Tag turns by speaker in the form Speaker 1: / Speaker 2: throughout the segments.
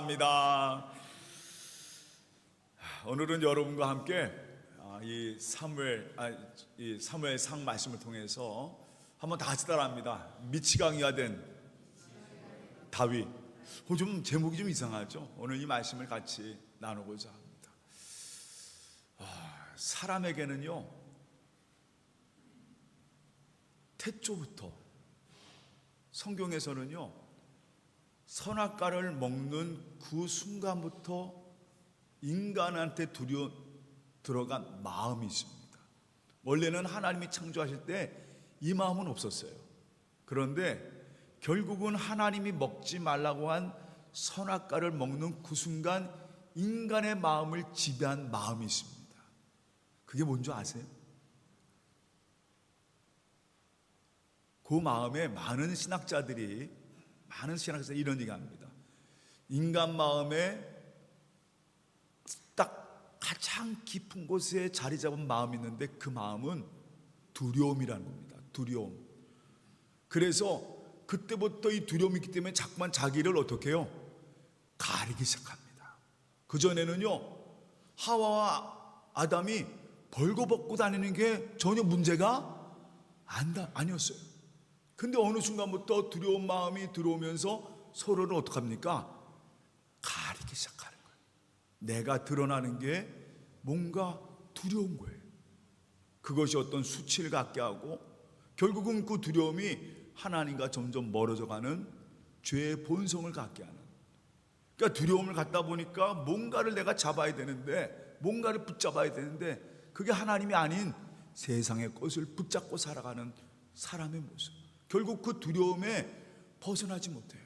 Speaker 1: 감사합니다. 오늘은 여러분과 함께 이 사무엘상 말씀을 통해서 한번 다 같이 따라합니다. 미치광이가 된 다윗. 좀 제목이 좀 이상하죠? 오늘 이 말씀을 같이 나누고자 합니다. 사람에게는요, 태초부터 성경에서는요, 선악과를 먹는 그 순간부터 인간한테 들어간 마음이 있습니다. 원래는 하나님이 창조하실 때 이 마음은 없었어요. 그런데 결국은 하나님이 먹지 말라고 한 선악과를 먹는 그 순간 인간의 마음을 지배한 마음이 있습니다. 그게 뭔지 아세요? 그 마음에 많은 신학자들이 이런 얘기합니다. 인간 마음에 딱 가장 깊은 곳에 자리 잡은 마음이 있는데 그 마음은 두려움이라는 겁니다. 두려움. 그래서 그때부터 이 두려움이 있기 때문에 자꾸만 자기를 어떻게 해요? 가리기 시작합니다. 그전에는요, 하와와 아담이 벌거벗고 다니는 게 전혀 문제가 아니었어요. 근데 어느 순간부터 두려운 마음이 들어오면서 서로를 어떡합니까? 가리기 시작하는 거예요. 내가 드러나는 게 뭔가 두려운 거예요. 그것이 어떤 수치를 갖게 하고 결국은 그 두려움이 하나님과 점점 멀어져가는 죄의 본성을 갖게 하는. 그러니까 두려움을 갖다 보니까 뭔가를 내가 잡아야 되는데, 뭔가를 붙잡아야 되는데 그게 하나님이 아닌 세상의 것을 붙잡고 살아가는 사람의 모습. 결국 그 두려움에 벗어나지 못해요.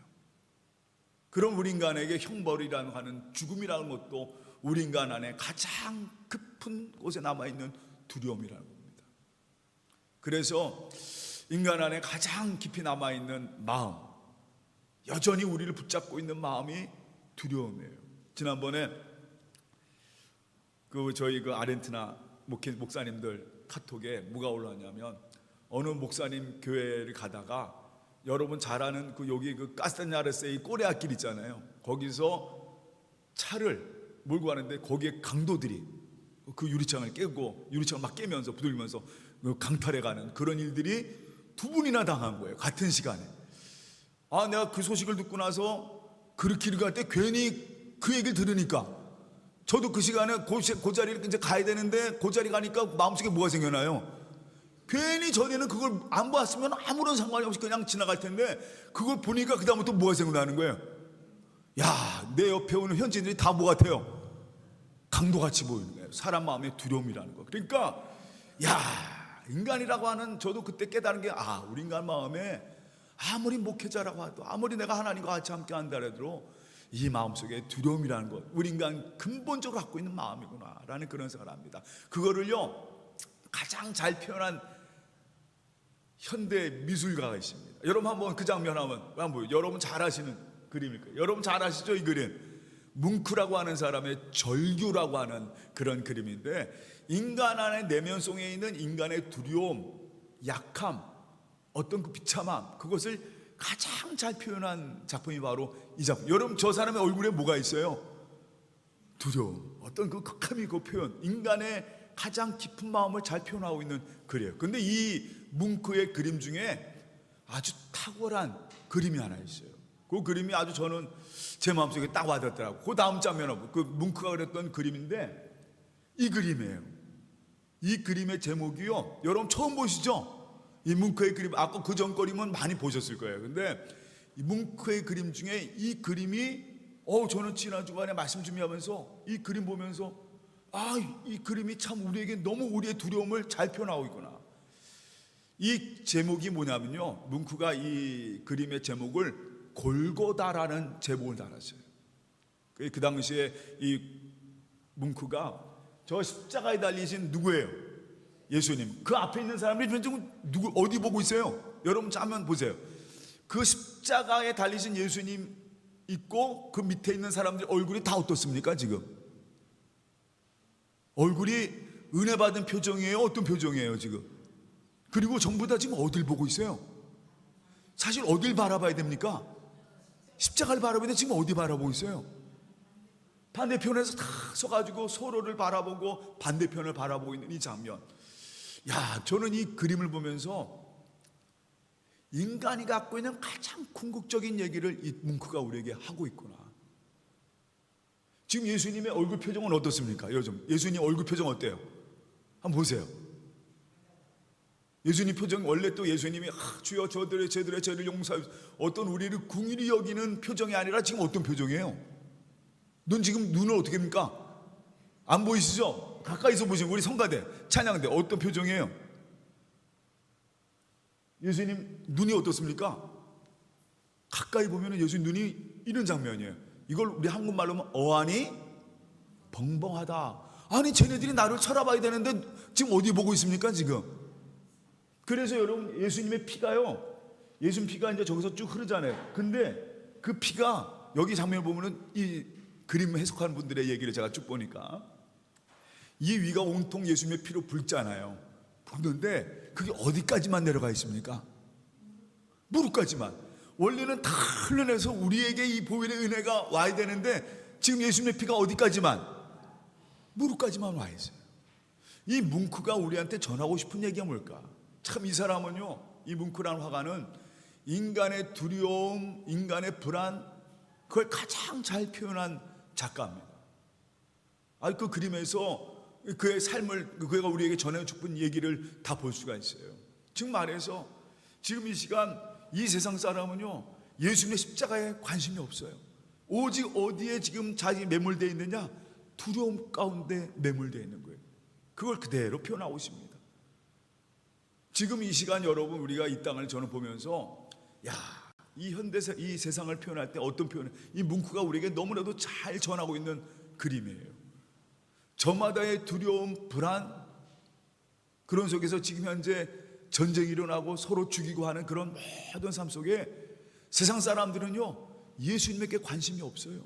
Speaker 1: 그럼 우리 인간에게 형벌이라고 하는 죽음이라는 것도 우리 인간 안에 가장 깊은 곳에 남아있는 두려움이라는 겁니다. 그래서 인간 안에 가장 깊이 남아있는 마음, 여전히 우리를 붙잡고 있는 마음이 두려움이에요. 지난번에 저희 아르헨티나 목사님들 카톡에 뭐가 올라왔냐면, 어느 목사님 교회를 가다가 여러분 잘 아는 여기 까스타냐르세이 꼬레아길 있잖아요. 거기서 차를 몰고 가는데 거기에 강도들이 그 유리창을 깨고 유리창을 막 깨면서 부들면서 강탈해가는 그런 일들이 2분이나 당한 거예요. 같은 시간에. 내가 그 소식을 듣고 나서 그 길을 갈 때 괜히 그 얘기를 들으니까 저도 그 시간에 그 자리를 이제 가야 되는데 그 자리 가니까 마음속에 뭐가 생겨나요? 괜히 전에는 그걸 안 봤으면 아무런 상관이 없이 그냥 지나갈 텐데 그걸 보니까 그 다음부터 뭐가 생각나는 거예요? 야, 내 옆에 오는 현지인들이 다 뭐 같아요? 강도같이 보이는 거예요. 사람 마음의 두려움이라는 거. 그러니까 인간이라고 하는, 저도 그때 깨달은 게 우리 인간 마음에 아무리 목회자라고 해도, 아무리 내가 하나님과 같이 함께 한다 해도 이 마음속에 두려움이라는 것, 우리 인간 근본적으로 갖고 있는 마음이구나 라는 그런 생각을 합니다. 그거를요 가장 잘 표현한 현대 미술가가 있습니다. 여러분 한번 그 장면 한번 여러분 잘 아시는 그림일 거예요. 여러분 잘 아시죠? 이 그림 뭉크라고 하는 사람의 절규라고 하는 그런 그림인데, 인간 안의 내면속에 있는 인간의 두려움, 약함, 어떤 그 비참함, 그것을 가장 잘 표현한 작품이 바로 이 작품. 여러분 저 사람의 얼굴에 뭐가 있어요? 두려움, 어떤 그 극함이 그 표현, 인간의 가장 깊은 마음을 잘 표현하고 있는 글이에요. 근데 이 뭉크의 그림 중에 아주 탁월한 그림이 하나 있어요. 그 그림이 아주 저는 제 마음속에 딱 와닿더라고요. 그 다음 장면은 그 뭉크가 그렸던 그림인데 이 그림이에요. 이 그림의 제목이요, 여러분 처음 보시죠? 이 뭉크의 그림, 아까 그 전 그림은 많이 보셨을 거예요. 근데 이 뭉크의 그림 중에 이 그림이 저는 지난 주간에 말씀 준비하면서 이 그림 보면서 이 그림이 참 우리에게 너무 우리의 두려움을 잘 표현하고 있구나. 이 제목이 뭐냐면요, 뭉크가 이 그림의 제목을 골고다라는 제목을 달았어요. 그 당시에 이 뭉크가 저 십자가에 달리신 누구예요? 예수님. 그 앞에 있는 사람들이 누구 어디 보고 있어요? 여러분 한번 보세요. 그 십자가에 달리신 예수님 있고 그 밑에 있는 사람들 얼굴이 다 어떻습니까? 지금 얼굴이 은혜 받은 표정이에요? 어떤 표정이에요 지금? 그리고 전부 다 지금 어딜 보고 있어요? 사실 어딜 바라봐야 됩니까? 십자가를 바라보는데 지금 어디 바라보고 있어요? 반대편에서 다 서가지고 서로를 바라보고 반대편을 바라보고 있는 이 장면. 야, 저는 이 그림을 보면서 인간이 갖고 있는 가장 궁극적인 얘기를 이 뭉크가 우리에게 하고 있구나. 지금 예수님의 얼굴 표정은 어떻습니까? 요즘 예수님 얼굴 표정 어때요? 한번 보세요. 예수님 표정, 원래 또 예수님이 주여 저들의 죄를 용서하여, 어떤 우리를 궁일이 여기는 표정이 아니라 지금 어떤 표정이에요? 지금 눈을 어떻게 합니까? 안 보이시죠? 가까이서 보시면 우리 성가대 찬양대 어떤 표정이에요? 예수님 눈이 어떻습니까? 가까이 보면 예수님 눈이 이런 장면이에요. 이걸 우리 한국말로 하면 어안이 벙벙하다. 아니 쟤네들이 나를 쳐다봐야 되는데 지금 어디 보고 있습니까 지금? 그래서 여러분 예수님의 피가요, 예수님 피가 이제 저기서 쭉 흐르잖아요. 근데 그 피가 여기 장면을 보면은 이 그림 해석하는 분들의 얘기를 제가 쭉 보니까 이 위가 온통 예수님의 피로 붉잖아요. 붉는데 그게 어디까지만 내려가 있습니까? 무릎까지만. 원래는 다 흘러내서 우리에게 이 보혈의 은혜가 와야 되는데 지금 예수님의 피가 어디까지만? 무릎까지만 와 있어요. 이 뭉크가 우리한테 전하고 싶은 얘기가 뭘까? 참 이 사람은요, 이 뭉크라는 화가는 인간의 두려움, 인간의 불안, 그걸 가장 잘 표현한 작가입니다. 그 그림에서 그의 삶을, 그가 우리에게 전해주는 얘기를 다 볼 수가 있어요. 즉 말해서 지금 이 시간 이 세상 사람은요, 예수님의 십자가에 관심이 없어요. 오직 어디에 지금 자기 매몰되어 있느냐? 두려움 가운데 매몰되어 있는 거예요. 그걸 그대로 표현하고 있습니다. 지금 이 시간 여러분, 우리가 이 땅을 저는 보면서 이 현대사, 이 세상을 표현할 때 어떤 표현, 이 뭉크가 우리에게 너무나도 잘 전하고 있는 그림이에요. 저마다의 두려움, 불안, 그런 속에서 지금 현재 전쟁이 일어나고 서로 죽이고 하는 그런 모든 삶 속에 세상 사람들은요, 예수님에게 관심이 없어요.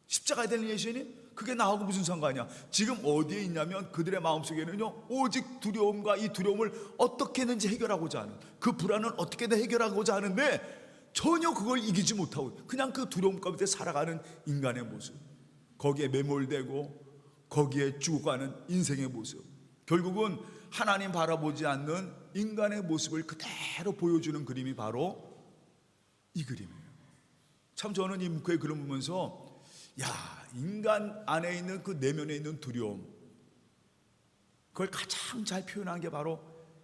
Speaker 1: 십자가에 달린 예수님? 그게 나하고 무슨 상관이야? 지금 어디에 있냐면 그들의 마음속에는요, 오직 두려움과 이 두려움을 어떻게든지 해결하고자 하는, 그 불안은 어떻게든 해결하고자 하는데 전혀 그걸 이기지 못하고 그냥 그 두려움 가운데 살아가는 인간의 모습, 거기에 매몰되고 거기에 죽어가는 인생의 모습, 결국은 하나님 바라보지 않는 인간의 모습을 그대로 보여주는 그림이 바로 이 그림이에요. 참 저는 이 뭉크의 그림 보면서 인간 안에 있는 그 내면에 있는 두려움, 그걸 가장 잘 표현한 게 바로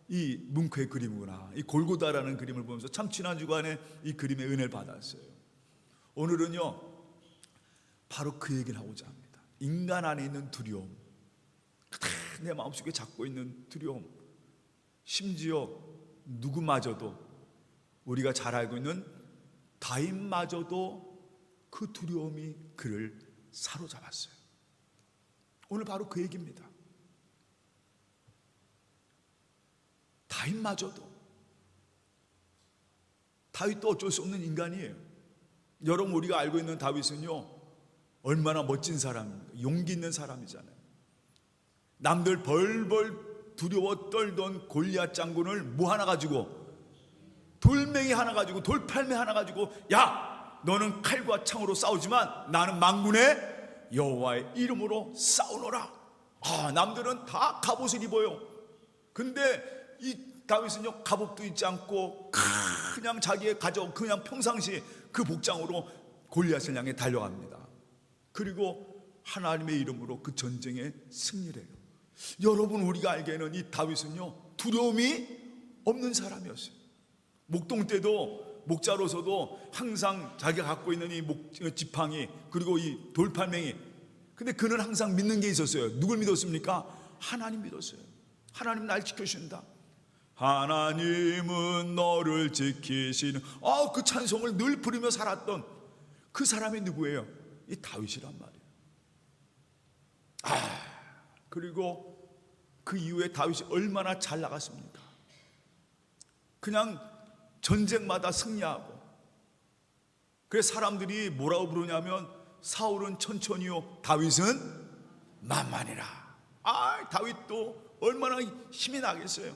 Speaker 1: 이 뭉크의 그림이구나. 이 골고다라는 그림을 보면서 참 지난 주간에 이 그림의 은혜를 받았어요. 오늘은요, 바로 그 얘기를 하고자 합니다. 인간 안에 있는 두려움, 내 마음속에 잡고 있는 두려움, 심지어 누구마저도, 우리가 잘 알고 있는 다윗마저도 그 두려움이 그를 사로잡았어요. 오늘 바로 그 얘기입니다. 다윗마저도, 다윗도 어쩔 수 없는 인간이에요. 여러분, 우리가 알고 있는 다윗은요, 얼마나 멋진 사람입니까? 용기 있는 사람이잖아요. 남들 벌벌 두려워 떨던 골리앗 장군을 뭐 하나 가지고, 돌멩이 하나 가지고, 돌팔매 하나 가지고, 너는 칼과 창으로 싸우지만 나는 만군의 여호와의 이름으로 싸우노라. 남들은 다 갑옷을 입어요. 근데 이 다윗은요, 갑옷도 입지 않고 그냥 자기의 가족, 그냥 평상시 그 복장으로 골리앗을 향해 달려갑니다. 그리고 하나님의 이름으로 그 전쟁에 승리를 해요. 여러분, 우리가 알기에는 이 다윗은요, 두려움이 없는 사람이었어요. 목동 때도 목자로서도 항상 자기가 갖고 있는 이 지팡이, 그리고 이 돌팔맹이, 근데 그는 항상 믿는 게 있었어요. 누굴 믿었습니까? 하나님 믿었어요. 하나님 날 지켜주신다. 하나님은 너를 지키시는, 그 찬송을 늘 부르며 살았던 그 사람이 누구예요? 이 다윗이란 말이에요. 그리고 그 이후에 다윗이 얼마나 잘 나갔습니까? 그냥 전쟁마다 승리하고. 그래서 사람들이 뭐라고 부르냐면, 사울은 천천히요, 다윗은 만만이라. 다윗도 얼마나 힘이 나겠어요.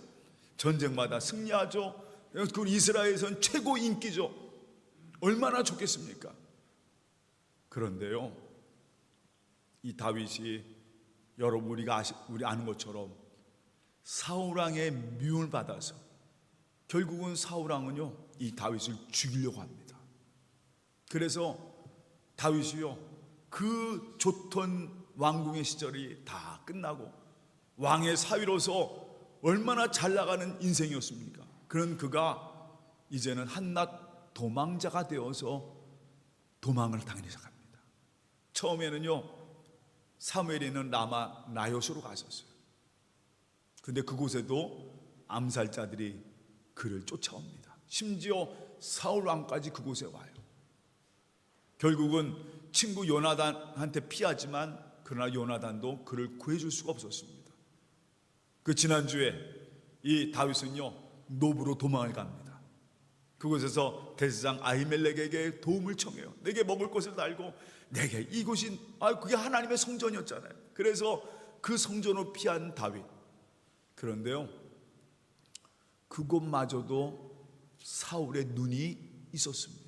Speaker 1: 전쟁마다 승리하죠. 그 이스라엘에서는 최고 인기죠. 얼마나 좋겠습니까? 그런데요, 이 다윗이 여러분 우리 아는 것처럼 사울 왕의 미움을 받아서 결국은 사울 왕은요 이 다윗을 죽이려고 합니다. 그래서 다윗이요 그 좋던 왕궁의 시절이 다 끝나고 왕의 사위로서 얼마나 잘 나가는 인생이었습니까? 그런 그가 이제는 한낱 도망자가 되어서 도망을 당하기 시작합니다. 처음에는요 사무엘이 있는 라마 나요스로 가셨어요. 근데 그곳에도 암살자들이 그를 쫓아옵니다. 심지어 사울 왕까지 그곳에 와요. 결국은 친구 요나단한테 피하지만 그러나 요나단도 그를 구해줄 수가 없었습니다. 그 지난주에 이 다윗은요 노브로 도망을 갑니다. 그곳에서 대제사장 아히멜렉에게 도움을 청해요. 내게 먹을 것을 달고 내게 이곳이 그게 하나님의 성전이었잖아요. 그래서 그 성전으로 피한 다윗. 그런데요 그곳마저도 사울의 눈이 있었습니다.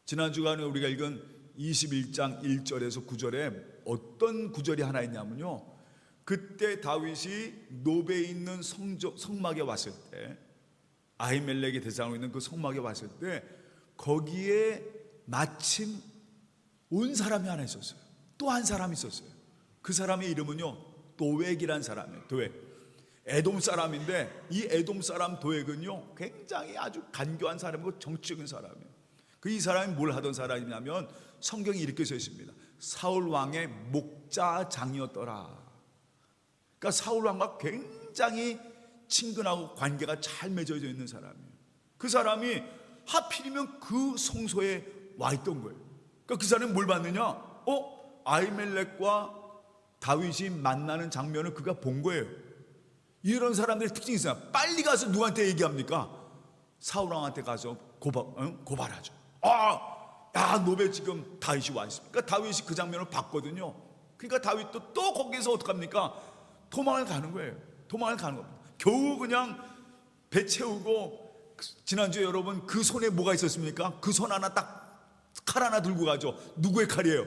Speaker 1: 지난 주간에 우리가 읽은 21장 1절에서 9절에 어떤 구절이 하나 있냐면요 그때 다윗이 노베에 있는 성막에 왔을 때 아히멜렉의 대상으로 있는 그 성막에 왔을 때 거기에 마침 온 사람이 하나 있었어요. 또 한 사람이 있었어요. 그 사람의 이름은요 도액이라는 사람이에요. 도액. 에돔 사람인데 이 에돔 사람 도액은요 굉장히 아주 간교한 사람이고 정치적인 사람이에요. 이 사람이 뭘 하던 사람이냐면 성경이 이렇게 써 있습니다. 사울 왕의 목자장이었더라. 그러니까 사울 왕과 굉장히 친근하고 관계가 잘 맺어져 있는 사람이에요. 그 사람이 하필이면 그 성소에 와 있던 거예요. 그러니까 그 사람이 뭘 봤느냐? 아히멜렉과 다윗이 만나는 장면을 그가 본 거예요. 이런 사람들의 특징이 있어요. 빨리 가서 누구한테 얘기합니까? 사울 왕한테 가서 고발하죠. 야 노베 지금 다윗이 와 있습니다. 그러니까 다윗이 그 장면을 봤거든요. 그러니까 다윗도 또 거기서 어떡합니까? 도망을 가는 거예요. 도망을 가는 겁니다. 겨우 그냥 배 채우고 지난주에 여러분 그 손에 뭐가 있었습니까? 그 손 하나 딱 칼 하나 들고 가죠. 누구의 칼이에요?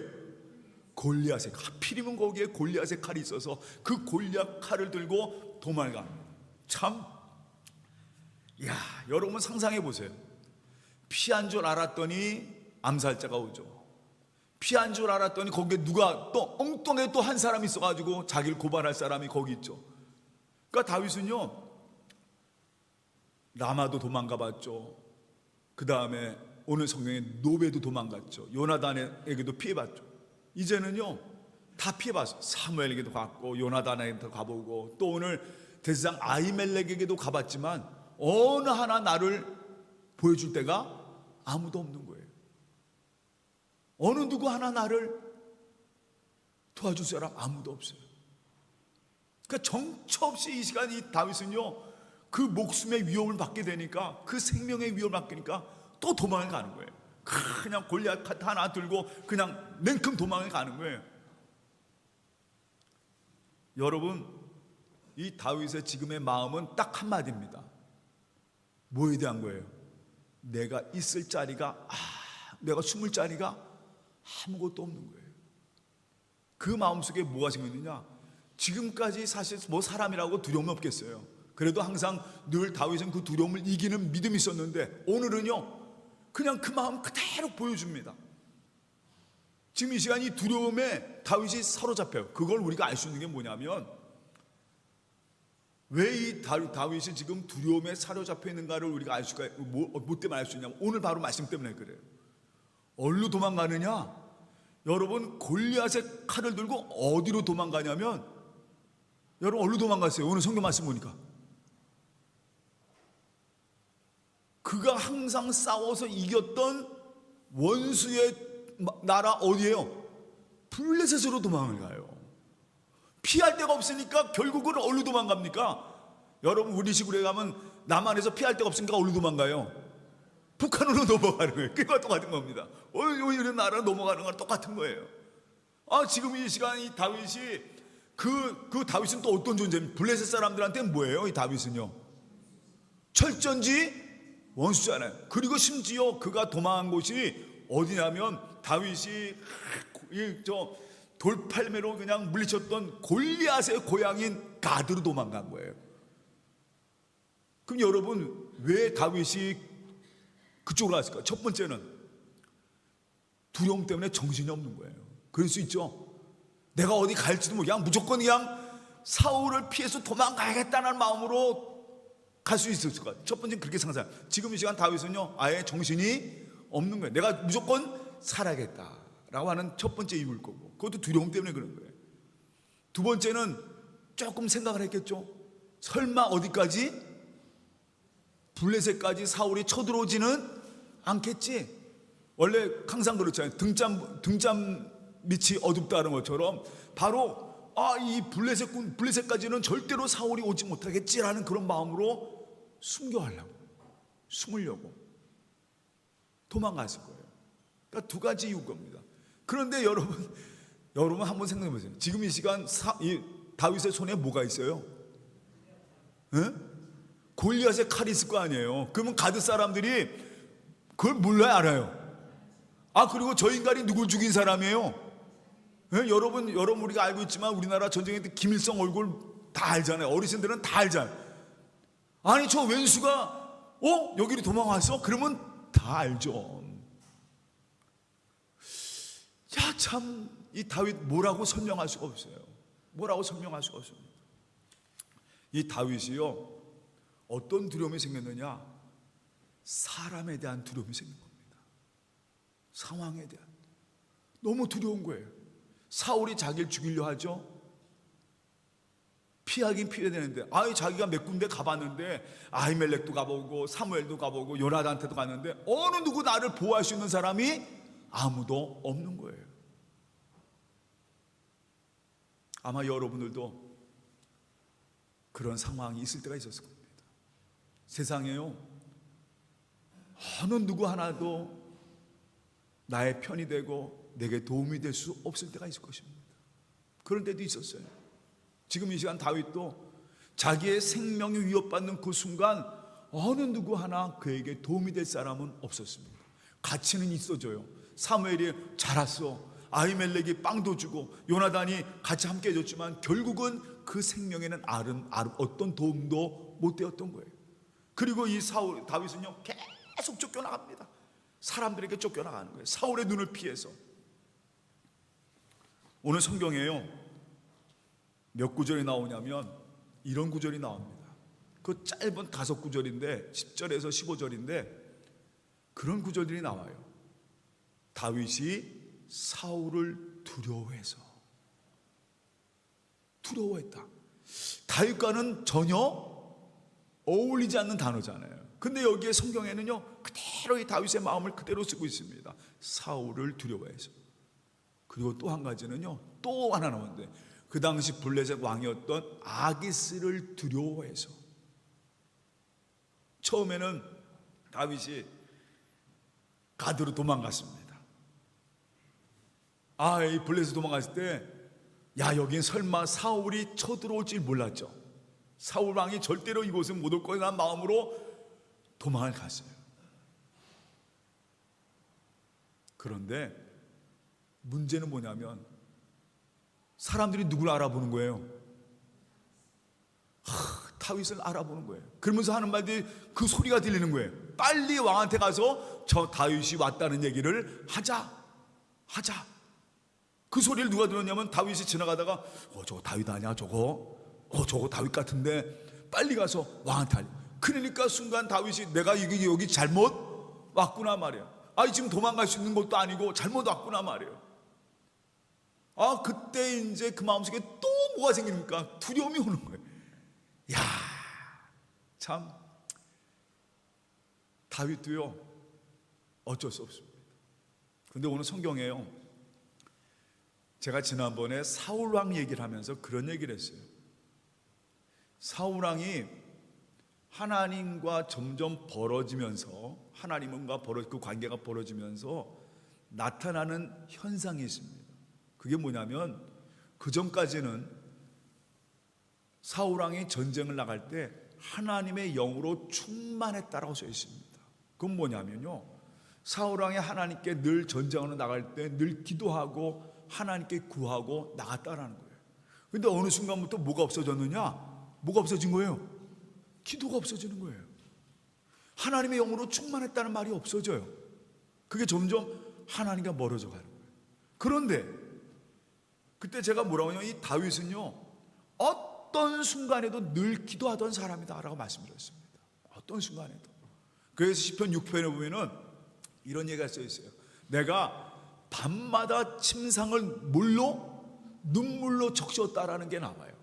Speaker 1: 골리앗의 칼. 하필이면 거기에 골리앗의 칼이 있어서 그 골리앗 칼을 들고 도망을 갑니다. 참 여러분 상상해 보세요. 피한 줄 알았더니 암살자가 오죠. 피한 줄 알았더니 거기에 누가 또 엉뚱하게 또 한 사람이 있어가지고 자기를 고발할 사람이 거기 있죠. 그러니까 다윗은요 라마도 도망가 봤죠. 그 다음에 오늘 성경에 노베도 도망갔죠. 요나단에게도 피해봤죠. 이제는요 다 피해봤어요. 사무엘에게도 갔고 요나단에게도 가보고 또 오늘 대제사장 아히멜렉에게도 가봤지만 어느 하나 나를 보여줄 때가 아무도 없는 거예요. 어느 누구 하나 나를 도와줄 사람 아무도 없어요. 그러니까 정처 없이 이 시간 이 다윗은요 그 목숨의 위협을 받게 되니까 그 생명의 위협을 받으니까 또 도망을 가는 거예요. 그냥 골리앗 하나 들고 그냥 냉큼 도망을 가는 거예요. 여러분 이 다윗의 지금의 마음은 딱 한마디입니다. 뭐에 대한 거예요? 내가 있을 자리가 내가 숨을 자리가 아무것도 없는 거예요. 그 마음속에 뭐가 생겼느냐? 지금까지 사실 뭐 사람이라고 두려움이 없겠어요. 그래도 항상 늘 다윗은 그 두려움을 이기는 믿음이 있었는데 오늘은요 그냥 그 마음 그대로 보여줍니다. 지금 이 시간 이 두려움에 다윗이 사로잡혀요. 그걸 우리가 알 수 있는 게 뭐냐면 왜 이 다윗이 지금 두려움에 사로잡혀 있는가를 우리가 알 수가 뭐 때문에 알 수 있냐면 오늘 바로 말씀 때문에 그래요. 어디로 도망가느냐? 여러분 골리앗의 칼을 들고 어디로 도망가냐면 여러분 어디로 도망갔어요? 오늘 성경 말씀 보니까 그가 항상 싸워서 이겼던 원수의 나라 어디예요? 블레셋으로 도망을 가요. 피할 데가 없으니까 결국은 어디로 도망갑니까? 여러분 우리 시골에 가면 남한에서 피할 데가 없으니까 어디로 도망가요? 북한으로 넘어가는 거예요. 그거 똑같은 겁니다. 이런 나라 넘어가는 거랑 똑같은 거예요. 지금 이 시간 이 다윗이 그 다윗은 또 어떤 존재입니까? 블레셋 사람들한테는 뭐예요? 이 다윗은요 철전지 원수잖아요. 그리고 심지어 그가 도망한 곳이 어디냐면 다윗이 돌팔매로 그냥 물리쳤던 골리앗의 고향인 가드로 도망간 거예요. 그럼 여러분, 왜 다윗이 그쪽으로 갔을까? 첫 번째는 두려움 때문에 정신이 없는 거예요. 그럴 수 있죠. 내가 어디 갈지도 모르고 그냥 무조건 그냥 사울을 피해서 도망가야겠다는 마음으로 갈 수 있었을 것 같아요. 첫 번째는 그렇게 상상. 지금 이 시간 다윗은요, 아예 정신이 없는 거예요. 내가 무조건 살아야겠다라고 하는 첫 번째 이유일 거고, 그것도 두려움 때문에 그런 거예요. 두 번째는 조금 생각을 했겠죠. 설마 어디까지? 블레셋까지 사울이 쳐들어오지는 않겠지. 원래 항상 그렇잖아요. 등잔 밑이 어둡다는 것처럼 바로 이 블레셋까지는 절대로 사울이 오지 못하겠지라는 그런 마음으로 숨으려고 도망갔을 거예요. 그러니까 두 가지 이유일 겁니다. 그런데 여러분 한번 생각해 보세요. 지금 이 시간 이 다윗의 손에 뭐가 있어요? 골리앗의 칼이 있을 거 아니에요. 그러면 가드 사람들이 그걸 몰라요, 알아요? 그리고 저 인간이 누굴 죽인 사람이에요? 여러분 우리가 알고 있지만 우리나라 전쟁에 때 김일성 얼굴 다 알잖아요. 어르신들은 다 알잖아요. 아니 저 왼수가 여기로 도망왔어? 그러면 다 알죠. 야, 참 이 다윗 뭐라고 설명할 수가 없어요. 뭐라고 설명할 수가 없습니다. 이 다윗이요, 어떤 두려움이 생겼느냐? 사람에 대한 두려움이 생긴 겁니다. 상황에 대한. 너무 두려운 거예요. 사울이 자기를 죽이려 하죠. 피하긴 피해야 되는데, 자기가 몇 군데 가봤는데 아히멜렉도 가보고 사무엘도 가보고 요나단한테도 갔는데 어느 누구 나를 보호할 수 있는 사람이 아무도 없는 거예요. 아마 여러분들도 그런 상황이 있을 때가 있었을 겁니다. 세상에요, 어느 누구 하나도 나의 편이 되고 내게 도움이 될 수 없을 때가 있을 것입니다. 그런 때도 있었어요. 지금 이 시간 다윗도 자기의 생명이 위협받는 그 순간 어느 누구 하나 그에게 도움이 될 사람은 없었습니다. 가치는 있어줘요. 사무엘이 잘 왔어, 아히멜렉이 빵도 주고 요나단이 같이 함께 해줬지만 결국은 그 생명에는 어떤 도움도 못 되었던 거예요. 그리고 이 다윗은요, 계속 쫓겨나갑니다. 사람들에게 쫓겨나가는 거예요. 사울의 눈을 피해서. 오늘 성경에요, 몇 구절이 나오냐면 이런 구절이 나옵니다. 그 짧은 5구절인데 10절에서 15절인데 그런 구절들이 나와요. 다윗이 사울을 두려워했다. 다윗과는 전혀 어울리지 않는 단어잖아요. 근데 여기에 성경에는요, 그대로 이 다윗의 마음을 그대로 쓰고 있습니다. 사울을 두려워해서. 그리고 또 한 가지는요, 또 하나 나오는데 그 당시 블레셋 왕이었던 아기스를 두려워해서. 처음에는 다윗이 가드로 도망갔습니다. 이 블레셋 도망갔을 때, 여긴 설마 사울이 쳐들어올 줄 몰랐죠. 사울 왕이 절대로 이곳은 못 올 거라는 마음으로 도망을 갔어요. 그런데 문제는 뭐냐면 사람들이 누굴 알아보는 거예요? 다윗을 알아보는 거예요. 그러면서 하는 말들이 그 소리가 들리는 거예요. 빨리 왕한테 가서 저 다윗이 왔다는 얘기를 하자. 그 소리를 누가 들었냐면 다윗이 지나가다가 저거 다윗 아니야 저거? 저거 다윗 같은데 빨리 가서 왕한테 알려. 그러니까 순간 다윗이 내가 여기 잘못 왔구나 말이야. 지금 도망갈 수 있는 것도 아니고 잘못 왔구나 말이에요. 그때 이제 그 마음속에 또 뭐가 생깁니까? 두려움이 오는 거예요. 참 다윗도요, 어쩔 수 없습니다. 그런데 오늘 성경에요, 제가 지난번에 사울왕 얘기를 하면서 그런 얘기를 했어요. 사울왕이 하나님과 점점 벌어지면서, 하나님과 그 관계가 벌어지면서 나타나는 현상이 있습니다. 그게 뭐냐면, 그 전까지는 사울왕이 전쟁을 나갈 때 하나님의 영으로 충만했다라고 써 있습니다. 그건 뭐냐면요, 사울왕이 하나님께 늘 전쟁으로 나갈 때 늘 기도하고 하나님께 구하고 나갔다라는 거예요. 근데 어느 순간부터 뭐가 없어졌느냐? 뭐가 없어진 거예요? 기도가 없어지는 거예요. 하나님의 영으로 충만했다는 말이 없어져요. 그게 점점 하나님과 멀어져 가는 거예요. 그런데 그때 제가 뭐라고 하냐면 이 다윗은요, 어떤 순간에도 늘 기도하던 사람이다라고 말씀드렸습니다. 어떤 순간에도. 그래서 시편 6편에 보면은 이런 얘기가 써 있어요. 내가 밤마다 침상을 눈물로 적셨다라는 게 나와요.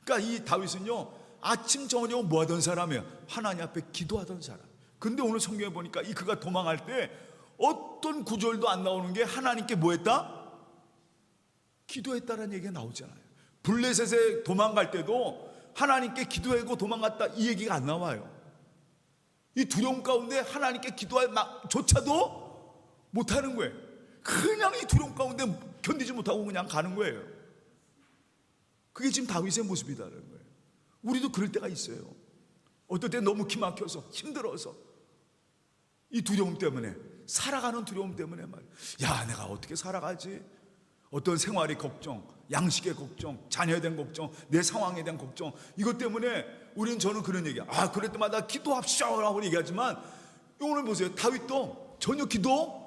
Speaker 1: 그러니까 이 다윗은요, 아침 저녁 뭐 하던 사람이에요? 하나님 앞에 기도하던 사람. 근데 오늘 성경에 보니까 이 그가 도망할 때 어떤 구절도 안 나오는 게 하나님께 뭐 했다? 기도했다라는 얘기가 나오잖아요. 블레셋에 도망갈 때도 하나님께 기도하고 도망갔다 이 얘기가 안 나와요. 이 두려움 가운데 하나님께 기도할 조차도 못하는 거예요. 그냥 이 두려움 가운데 견디지 못하고 그냥 가는 거예요. 그게 지금 다윗의 모습이다라는 거예요. 우리도 그럴 때가 있어요. 어떨 때 너무 기막혀서 힘들어서 이 두려움 때문에, 살아가는 두려움 때문에 말이에요. 야, 내가 어떻게 살아가지? 어떤 생활의 걱정, 양식의 걱정, 자녀에 대한 걱정, 내 상황에 대한 걱정, 이것 때문에 저는 그런 얘기야. 그럴 때마다 기도합시다라고 얘기하지만 오늘 보세요. 다윗도 전혀 기도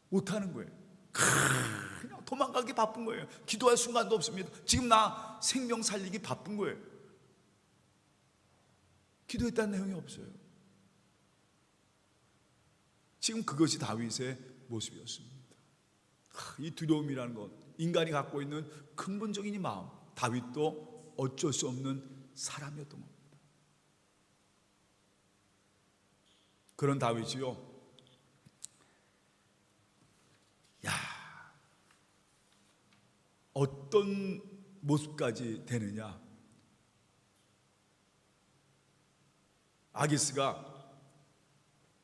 Speaker 1: 못하는 거예요. 그냥 도망가기 바쁜 거예요. 기도할 순간도 없습니다. 지금 나 생명 살리기 바쁜 거예요. 기도했다는 내용이 없어요. 지금 그것이 다윗의 모습이었습니다. 이 두려움이라는 것, 인간이 갖고 있는 근본적인 이 마음, 다윗도 어쩔 수 없는 사람이었던 겁니다. 그런 다윗이요, 어떤 모습까지 되느냐? 아기스가,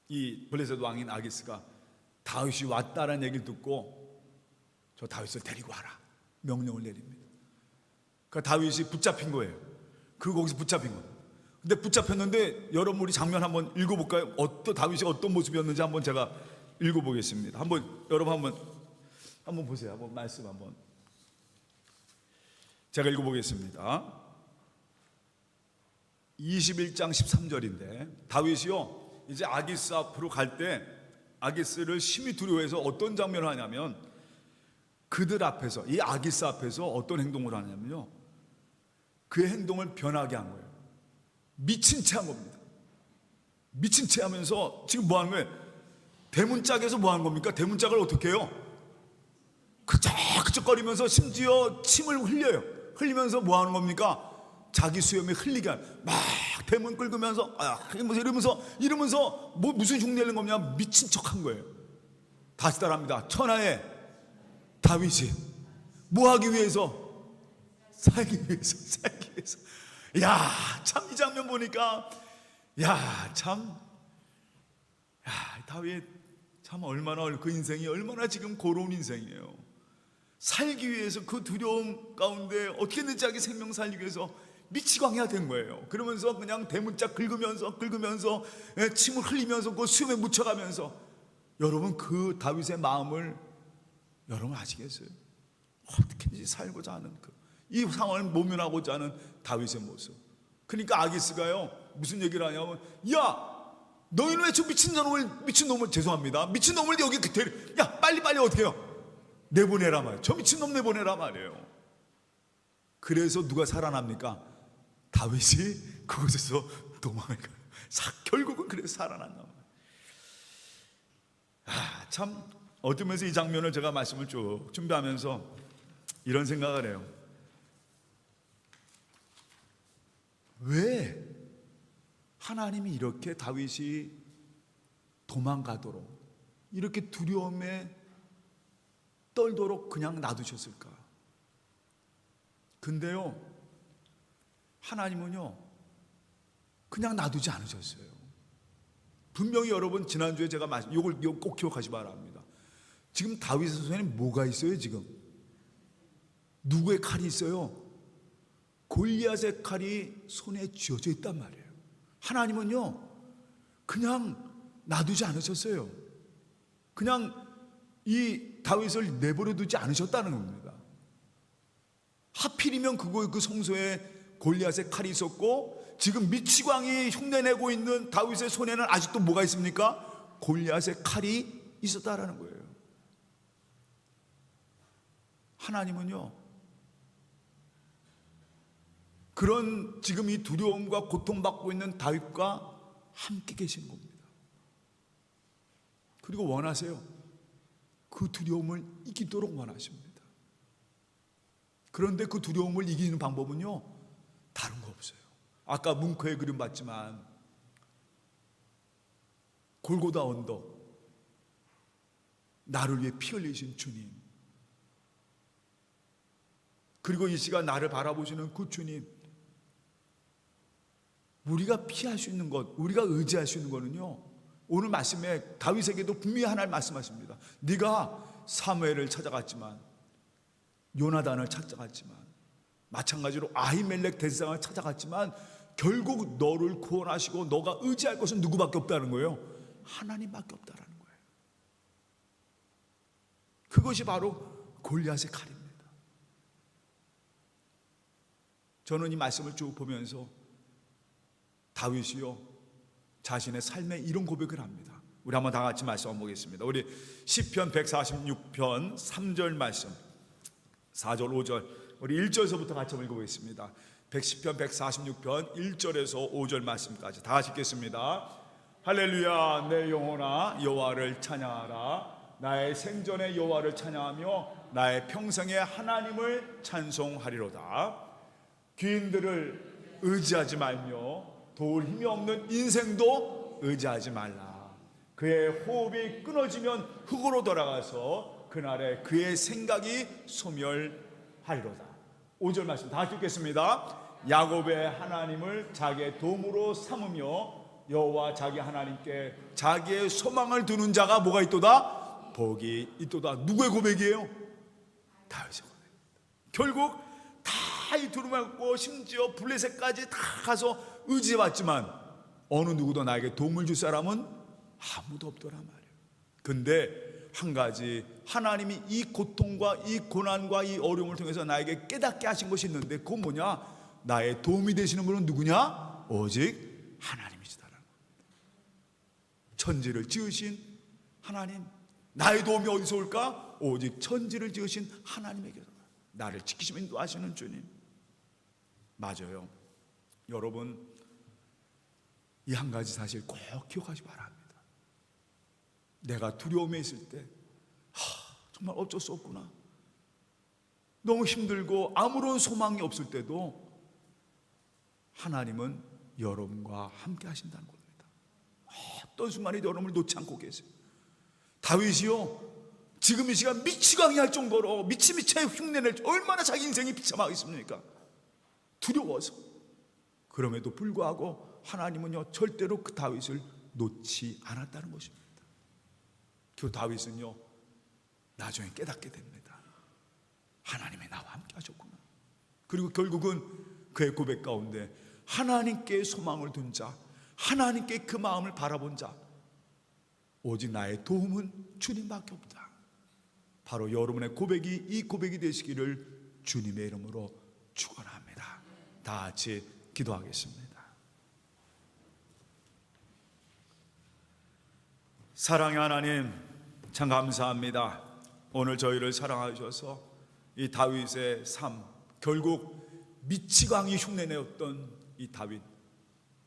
Speaker 1: 이 블레셋 왕인 아기스가 다윗이 왔다라는 얘기를 듣고 저 다윗을 데리고 와라 명령을 내립니다. 그러니까 다윗이 붙잡힌 거예요. 거기서 붙잡힌 거예요. 근데 붙잡혔는데 여러분 우리 장면 한번 읽어볼까요? 다윗이 어떤 모습이었는지 한번 제가 읽어보겠습니다. 여러분 한번 보세요. 한번 말씀 한번 제가 읽어보겠습니다. 21장 13절인데 다윗이요, 이제 아기스 앞으로 갈 때 아기스를 심히 두려워해서 어떤 장면을 하냐면, 그들 앞에서, 이 아기스 앞에서 어떤 행동을 하냐면요, 그의 행동을 변하게 한 거예요. 미친 채 한 겁니다. 미친 채 하면서 지금 뭐 하는 거예요? 대문짝에서 뭐 하는 겁니까? 대문짝을 어떻게 해요? 그쩍그쩍거리면서 심지어 침을 흘리면서 뭐 하는 겁니까? 자기 수염에 흘리게 막 대문 긁으면서 이러면서 뭐 무슨 흉내를 겁냐? 미친 척한 거예요. 다시 따라합니다. 천하의 다윗이 뭐 하기 위해서? 살기 위해서. 야, 참 이 장면 보니까 다윗 참 그 인생이 얼마나 지금 고로운 인생이에요. 살기 위해서 그 두려움 가운데 어떻게든 자기 생명 살리기 위해서 미치광이가 된 거예요. 그러면서 그냥 대문짝 긁으면서 침을 흘리면서 그 수염에 묻혀가면서, 여러분 그 다윗의 마음을 여러분 아시겠어요? 어떻게든지 살고자 하는 이 상황을 모면하고자 하는 다윗의 모습. 그러니까 아기스가요 무슨 얘기를 하냐면, 야, 너희는 왜 저 미친놈을 죄송합니다, 미친놈을 여기 빨리 어떻게 해요? 내보내라 말이에요. 저 미친놈 내보내라 말이에요. 그래서 누가 살아납니까? 다윗이 그곳에서 도망을 가요. 결국은 그래서 살아난다 말이에요. 참 어쩌면서 이 장면을 제가 말씀을 쭉 준비하면서 이런 생각을 해요. 왜 하나님이 이렇게 다윗이 도망가도록, 이렇게 두려움에 떨도록 그냥 놔두셨을까? 근데요, 하나님은요 그냥 놔두지 않으셨어요. 분명히 여러분 지난주에 제가 이걸 꼭 기억하시 바랍니다. 지금 다윗의 손에 뭐가 있어요? 지금 누구의 칼이 있어요? 골리앗의 칼이 손에 쥐어져 있단 말이에요. 하나님은요 그냥 놔두지 않으셨어요. 그냥 이 다윗을 내버려 두지 않으셨다는 겁니다. 하필이면 그 성소에 골리앗의 칼이 있었고, 지금 미치광이 흉내내고 있는 다윗의 손에는 아직도 뭐가 있습니까? 골리앗의 칼이 있었다라는 거예요. 하나님은요, 그런 지금 이 두려움과 고통받고 있는 다윗과 함께 계신 겁니다. 그리고 원하세요. 그 두려움을 이기도록 원하십니다. 그런데 그 두려움을 이기는 방법은요, 다른 거 없어요. 아까 뭉크에 그림 봤지만 골고다 언덕, 나를 위해 피 흘리신 주님, 그리고 이 시간 나를 바라보시는 그 주님, 우리가 피할 수 있는 것, 우리가 의지할 수 있는 것은요, 오늘 말씀에 다윗에게도 분명히 하나를 말씀하십니다. 네가 사무엘을 찾아갔지만, 요나단을 찾아갔지만, 마찬가지로 아히멜렉 대제사장을 찾아갔지만, 결국 너를 구원하시고 너가 의지할 것은 누구밖에 없다는 거예요? 하나님밖에 없다는 거예요. 그것이 바로 골리앗의 칼입니다. 저는 이 말씀을 쭉 보면서 다윗이요, 자신의 삶에 이런 고백을 합니다. 우리 한번 다 같이 말씀 한번 보겠습니다. 우리 시편 146편 3절 말씀, 4절 5절, 우리 1절에서부터 같이 한번 읽어보겠습니다. 110편 146편 1절에서 5절 말씀까지 다 같이 읽겠습니다. 할렐루야, 내 영혼아 여호와를 찬양하라. 나의 생전에 여호와를 찬양하며 나의 평생에 하나님을 찬송하리로다. 귀인들을 의지하지 말며 도울 힘이 없는 인생도 의지하지 말라. 그의 호흡이 끊어지면 흙으로 돌아가서 그날에 그의 생각이 소멸하리로다. 5절 말씀 다 읽겠습니다. 야곱의 하나님을 자기의 도움으로 삼으며 여호와 자기 하나님께 자기의 소망을 두는 자가 뭐가 있도다? 복이 있도다. 누구의 고백이에요? 다윗의 고백입니다. 결국 다 이 두루마고 심지어 블레셋까지 다 가서 의지해봤지만 어느 누구도 나에게 도움을 줄 사람은 아무도 없더란 말이에요. 근데 한 가지, 하나님이 이 고통과 이 고난과 이 어려움을 통해서 나에게 깨닫게 하신 것이 있는데, 그건 뭐냐? 나의 도움이 되시는 분은 누구냐? 오직 하나님이시다라는 겁니다. 천지를 지으신 하나님, 나의 도움이 어디서 올까? 오직 천지를 지으신 하나님에게서, 나를 지키시며 인도하시는 주님. 맞아요. 여러분, 이 한 가지 사실 꼭 기억하시 바랍니다. 내가 두려움에 있을 때 정말 어쩔 수 없구나, 너무 힘들고 아무런 소망이 없을 때도 하나님은 여러분과 함께 하신다는 겁니다. 어떤 순간에도 여러분을 놓지 않고 계세요. 다윗이요, 지금 이 시간 미치광이 할 정도로 미치미치의 흉내낼, 얼마나 자기 인생이 비참하겠습니까? 두려워서. 그럼에도 불구하고 하나님은요, 절대로 그 다윗을 놓지 않았다는 것입니다. 그 다윗은요, 나중에 깨닫게 됩니다. 하나님이 나와 함께 하셨구나. 그리고 결국은 그의 고백 가운데 하나님께 소망을 둔 자, 하나님께 그 마음을 바라본 자, 오직 나의 도움은 주님밖에 없다. 바로 여러분의 고백이 이 고백이 되시기를 주님의 이름으로 축원합니다. 다 같이 기도하겠습니다. 사랑의 하나님, 참 감사합니다. 오늘 저희를 사랑하셔서 이 다윗의 삶, 결국 미치광이 흉내내었던 이 다윗,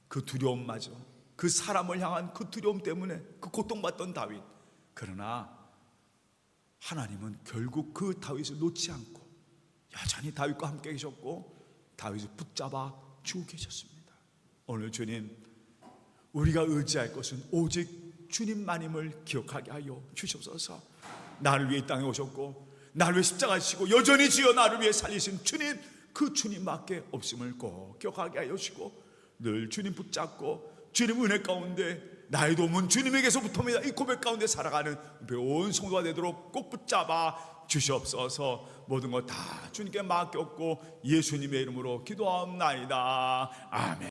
Speaker 1: 그 두려움마저, 그 사람을 향한 그 두려움 때문에 그 고통받던 다윗, 그러나 하나님은 결국 그 다윗을 놓지 않고 여전히 다윗과 함께 계셨고 다윗을 붙잡아 주고 계셨습니다. 오늘 주님, 우리가 의지할 것은 오직 주님만임을 기억하게 하여 주시옵소서. 나를 위해 이 땅에 오셨고 나를 위해 십자가 지시고 여전히 주여 나를 위해 살리신 주님, 그 주님밖에 없음을 꼭 기억하게 하여 주시고 늘 주님 붙잡고 주님 은혜 가운데 나의 도움은 주님에게서부터입니다, 이 고백 가운데 살아가는 배운 성도가 되도록 꼭 붙잡아 주시옵소서. 모든 것 다 주님께 맡겼고 예수님의 이름으로 기도하옵나이다. 아멘.